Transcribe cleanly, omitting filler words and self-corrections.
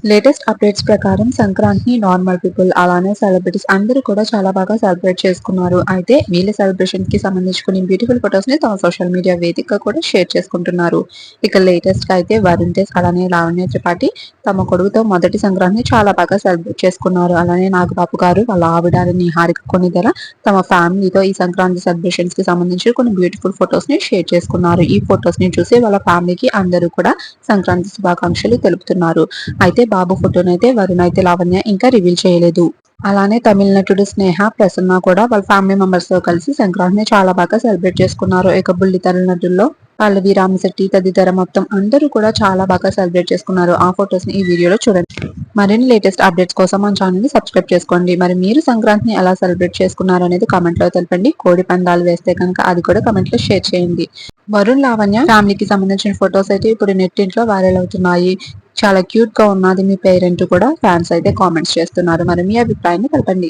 Latest updates ప్రకారం సంక్రాంతిని normal people అలానే సెలబ్రిటీస్ అందరూ కూడా చాలా బాగా సెలబ్రేట్ చేసుకున్నారు. అయితే వీళ్ళ సెలబ్రేషన్ కి సంబంధించి కొన్ని బ్యూటిఫుల్ ఫొటోస్ ని తమ సోషల్ మీడియా వేదికగా కూడా షేర్ చేసుకుంటున్నారు. ఇక లేటెస్ట్ గా అయితే వరుణ్ తేజ్ అలానే లావణ్య త్రిపాఠి తమ కొడుకుతో మొదటి సంక్రాంతిని చాలా బాగా సెలబ్రేట్ చేసుకున్నారు. అలానే నాగబాబు గారు వాళ్ళ ఆవిడ నిహారిక కొనిదెల తమ ఫ్యామిలీతో ఈ సంక్రాంతి సెలబ్రేషన్స్ కి సంబంధించి కొన్ని బ్యూటిఫుల్ ఫొటోస్ ని షేర్ చేసుకున్నారు. ఈ ఫొటోస్ ని చూసి వాళ్ళ ఫ్యామిలీకి అందరూ కూడా సంక్రాంతి శుభాకాంక్షలు తెలుపుతున్నారు. అయితే బాబు ఫోటోనైతే వరుణ్ అయితే లావణ్య ఇంకా రివీల్ చేయలేదు. అలానే తమిళ నటుడు స్నేహ ప్రసన్న కూడా వాళ్ళ ఫ్యామిలీ మెంబర్స్ తో కలిసి సంక్రాంతిని చాలా బాగా సెలబ్రేట్ చేసుకున్నారు. ఇక బుల్లితెర నటుల్లో పల్లవి రామశెట్టి తదితర మొత్తం అందరూ కూడా చాలా బాగా సెలబ్రేట్ చేసుకున్నారు. ఆ ఫొటోస్ ని ఈ వీడియోలో చూడండి. మరిన్ని లేటెస్ట్ అప్డేట్స్ కోసం మన ఛానల్ ని సబ్స్క్రైబ్ చేసుకోండి. మరి మీరు సంక్రాంతిని ఎలా సెలబ్రేట్ చేసుకున్నారు అనేది కామెంట్ లో తెలపండి. కోడి పందాలు వేస్తే కనుక అది కూడా కామెంట్ లో షేర్ చేయండి. వరుణ్ లావణ్య ఫ్యామిలీకి సంబంధించిన ఫొటోస్ అయితే ఇప్పుడు నెట్టింట్లో వైరల్ అవుతున్నాయి. చాలా క్యూట్ గా ఉన్నది మీ పేరెంట్ కూడా ఫ్యాన్స్ అయితే కామెంట్స్ చేస్తున్నారు. మరి మీ అభిప్రాయాన్ని తెలపండి.